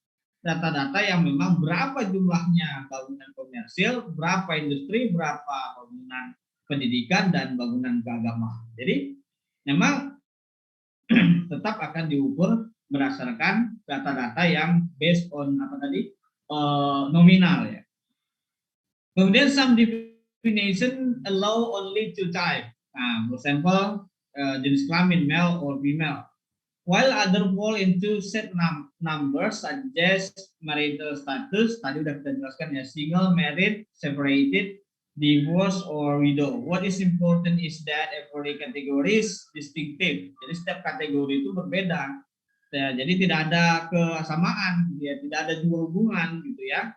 data-data yang memang berapa jumlahnya bangunan komersil, berapa industri, berapa bangunan pendidikan dan bangunan keagamaan. Jadi memang tetap akan diukur berdasarkan data-data yang based on apa tadi nominal ya. Kemudian some definition allow only two type. Nah, for example, jenis kelamin male or female. While other fall into set numbers such as marital status, tadi udah kita jelaskan ya, single, married, separated, divorce, or widow. What is important is that every category is distinctive. Jadi setiap kategori itu berbeda. Ya, jadi tidak ada kesamaan, ya, tidak ada dua hubungan gitu ya.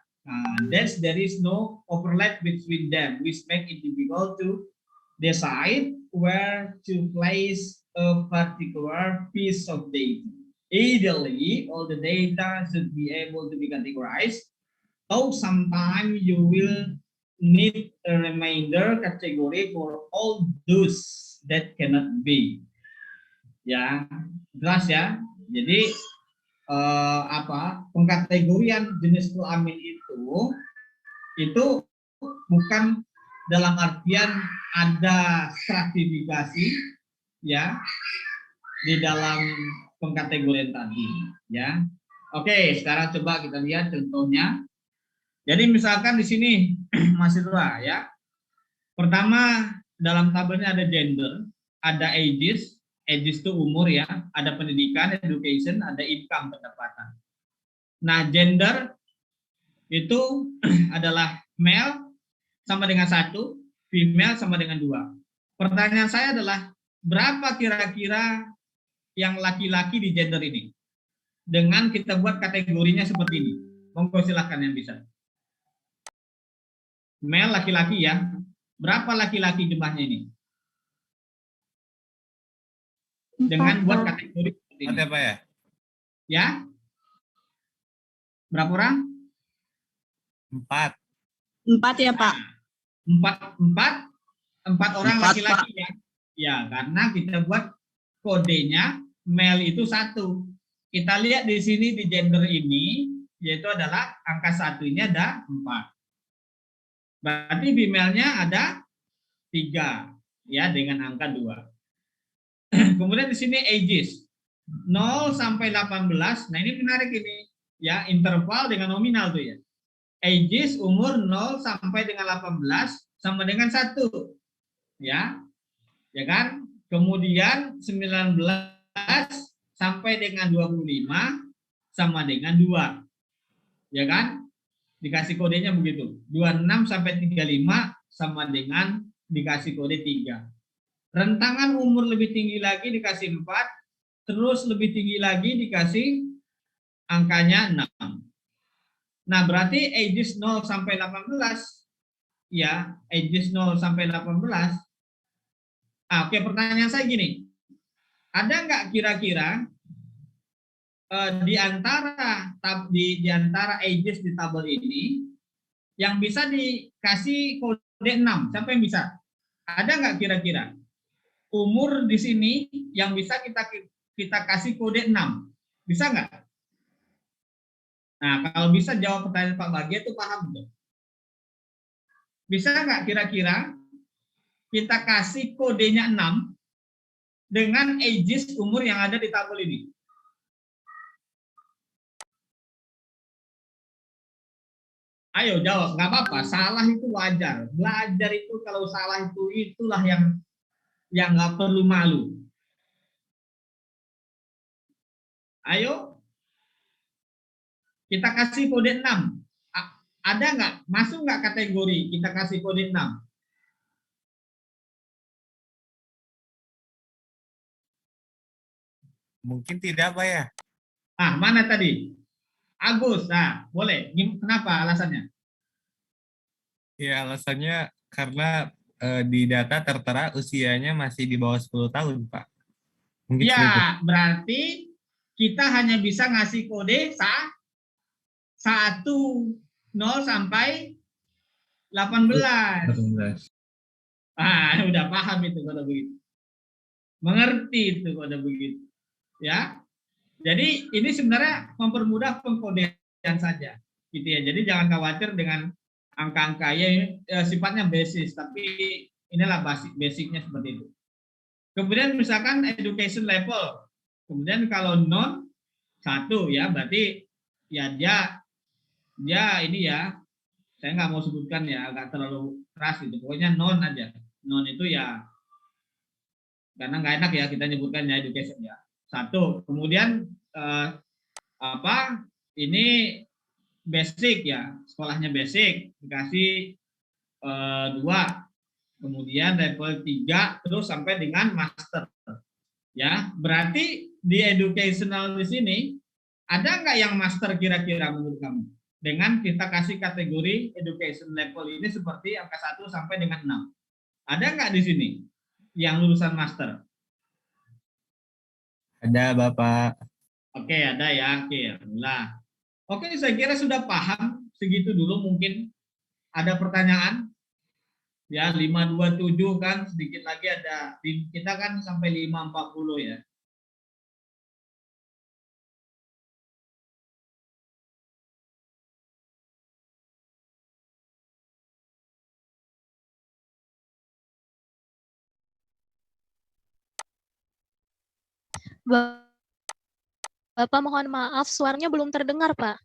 There is no overlap between them, which make it difficult to decide where to place a particular piece of data. Ideally, all the data should be able to be categorized, though sometimes you will need a remainder category for all those that cannot be. Ya, jelas ya. Jadi pengkategorian jenis kelamin itu bukan dalam artian ada stratifikasi ya di dalam pengkategorian tadi ya. Oke, sekarang coba kita lihat contohnya. Jadi misalkan di sini mahasiswa ya. Pertama dalam tabelnya ada gender, ada ages itu umur ya, ada pendidikan, education, ada income, pendapatan. Nah, gender itu adalah male sama dengan 1, female sama dengan 2. Pertanyaan saya adalah, berapa kira-kira yang laki-laki di gender ini? Dengan kita buat kategorinya seperti ini. Monggo silakan yang bisa. Male laki-laki ya. Berapa laki-laki jumlahnya ini? Dengan buat kategori seperti ini. Ada Pak ya? Ya? Berapa orang? 4. 4 ya Pak. 4 orang laki-laki ya. Ya, karena kita buat kodenya male itu 1. Kita lihat di sini di gender ini yaitu adalah angka 1 ini ada 4. Berarti female-nya ada 3 ya dengan angka 2. Kemudian di sini ages 0 sampai 18. Nah, ini menarik ini ya, interval dengan nominal tuh ya. Ages umur 0 sampai dengan 18 sama dengan 1. Ya. Ya kan? Kemudian 19 sampai dengan 25 sama dengan 2. Ya kan? Dikasih kodenya begitu. 26 sampai 35 sama dengan dikasih kode 3. Rentangan umur lebih tinggi lagi dikasih 4, terus lebih tinggi lagi dikasih angkanya 6. Nah, berarti ages 0 sampai 18 ya, ages 0 sampai 18. Oke, pertanyaan saya gini. Ada nggak kira-kira di antara ages di tabel ini yang bisa dikasih kode 6? Siapa yang bisa? Ada nggak kira-kira umur di sini yang bisa kita kasih kode 6? Bisa nggak? Nah, kalau bisa jawab pertanyaan Pak Bagia itu paham tuh. Bisa nggak kira-kira kita kasih kodenya 6 dengan ages umur yang ada di tabel ini? Ayo jawab, nggak apa-apa. Salah itu wajar. Belajar itu kalau salah itulah yang nggak perlu malu. Ayo, kita kasih kode 6. Ada nggak? Masuk nggak kategori kita kasih kode 6? Mungkin tidak Pak ya? Mana tadi? Agus, nah boleh. Kenapa alasannya? Ya alasannya karena di data tertera usianya masih di bawah 10 tahun Pak. Mungkin Ya, itu. berarti kita hanya bisa ngasih kode 1, 0 sampai 18. 18. Udah paham itu kalau begitu. Mengerti itu kalau begitu. Ya. Jadi ini sebenarnya mempermudah pengkodean saja. Gitu ya. Jadi jangan khawatir dengan angka-angka ya sifatnya basis, tapi inilah basicnya seperti itu. Kemudian misalkan education level. Kemudian kalau non 1 ya, berarti ya dia ini ya, saya nggak mau sebutkan ya, agak terlalu keras gitu. Pokoknya non aja. Non itu ya, karena nggak enak ya kita nyebutkannya education ya. 1. Kemudian apa? Ini basic ya, sekolahnya basic dikasih 2. Kemudian level 3 terus sampai dengan master. Ya, berarti di educational di sini ada nggak yang master kira-kira menurut kamu? Dengan kita kasih kategori education level ini seperti angka 1 sampai dengan 6. Ada nggak di sini yang lulusan master? Ada Bapak. Oke, ada ya. Oke, alhamdulillah. Oke, saya kira sudah paham segitu dulu mungkin. Ada pertanyaan? Ya, 527 kan sedikit lagi ada. Kita kan sampai 540 ya. Bapak mohon maaf, suaranya belum terdengar, Pak.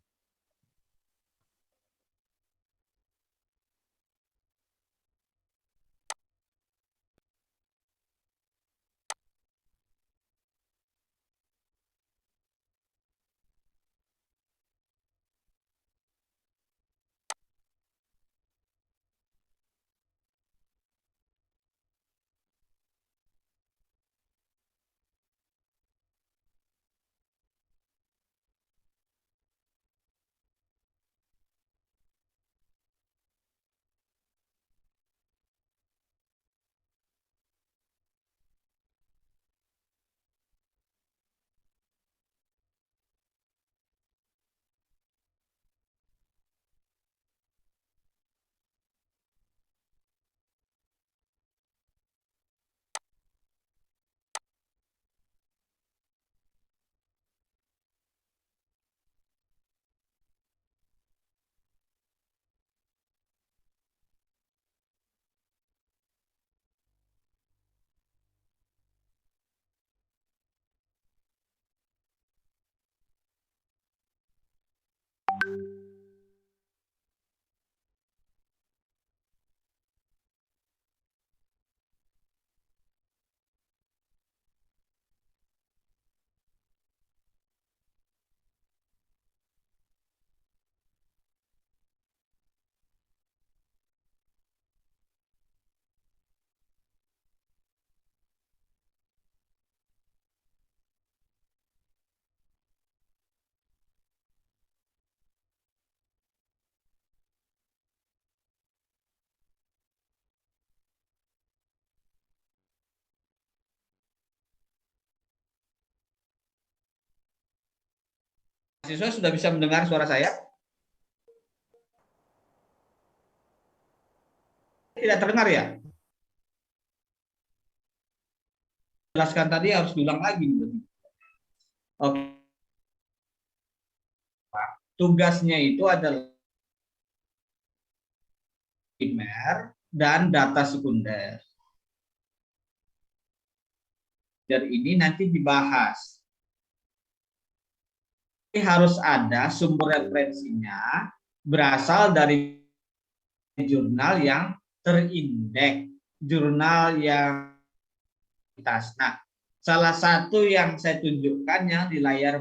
Siswa sudah bisa mendengar suara saya? Tidak terdengar ya? Jelaskan tadi harus diulang lagi. Oke. Tugasnya itu adalah primer dan data sekunder. Dan ini nanti dibahas. Ini harus ada sumber referensinya berasal dari jurnal yang terindeks, jurnal yang atas. Nah, salah satu yang saya tunjukkan yang di layar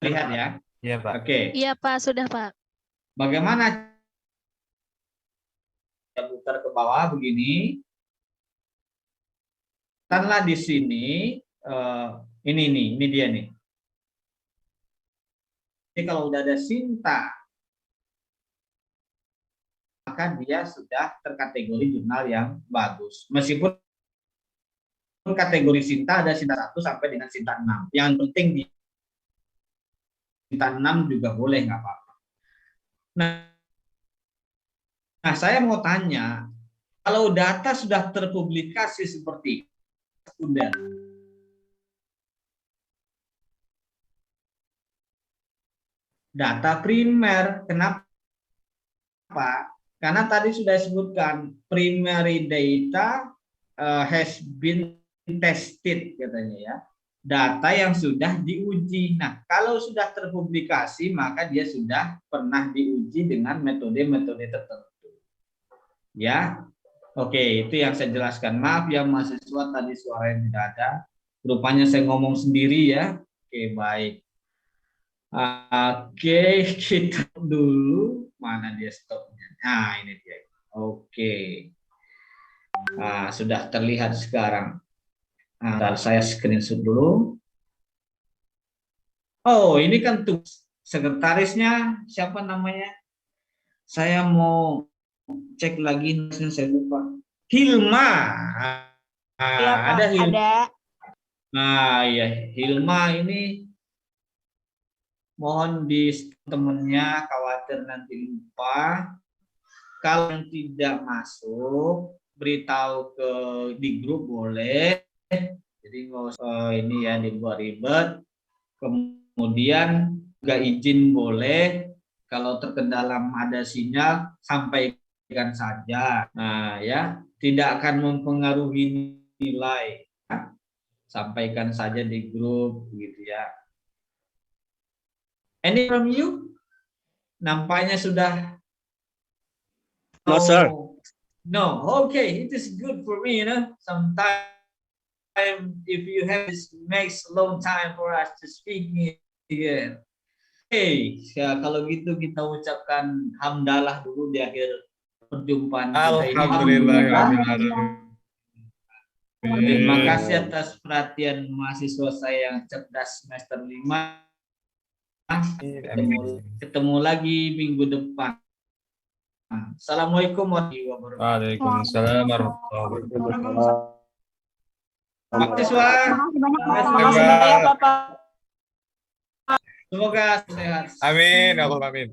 lihat ya. Iya Pak. Oke. Iya, Pak. Sudah, Pak. Bagaimana putar ke bawah begini? Tanlah di sini ini dia nih. Jadi kalau udah ada Sinta, maka dia sudah terkategori jurnal yang bagus. Meskipun kategori Sinta ada Sinta 1 sampai dengan Sinta 6. Yang penting di Sinta 6 juga boleh, nggak apa-apa. Nah, saya mau tanya, kalau data sudah terpublikasi seperti sekunder, data primer, kenapa? Karena tadi sudah disebutkan primary data has been tested katanya ya. Data yang sudah diuji. Nah, kalau sudah terpublikasi maka dia sudah pernah diuji dengan metode-metode tertentu. Ya. Oke, itu yang saya jelaskan. Maaf ya mahasiswa tadi suaranya tidak ada. Rupanya saya ngomong sendiri ya. Oke, baik. Oke, kita dulu. Mana dia stopnya? Nah, ini dia. Oke. Nah, sudah terlihat sekarang. Nah, saya screenshot dulu. Oh, ini kan tuh sekretarisnya siapa namanya? Saya mau cek lagi, saya lupa. Hilma. Iya, Pak, Ada Hilma. ada. Nah, ya Hilma ini mohon di temennya, khawatir nanti lupa. Kalau yang tidak masuk, beritahu di grup boleh. Jadi nggak usah ini ya dibuat ribet. Kemudian juga izin boleh. Kalau terkendala ada sinyal, sampaikan saja. Nah ya, tidak akan mempengaruhi nilai. Sampaikan saja di grup, gitu ya. Any from you? Nampaknya sudah. No, sir. No, okay, it is good for me, you know. Sometimes if you have this makes long time for us to speak here. Hey, ya, kalau gitu kita ucapkan hamdalah dulu di akhir perjumpaan kita ini. Alhamdulillah. Terima kasih atas perhatian mahasiswa saya yang cerdas semester 5. Ketemu lagi minggu depan. Assalamualaikum warahmatullahi wabarakatuh. Waalaikumsalam warahmatullahi wabarakatuh. Mahasiswa, Makasih banyak ya, Bapak. semoga sehat. Amin, Allahumma amin.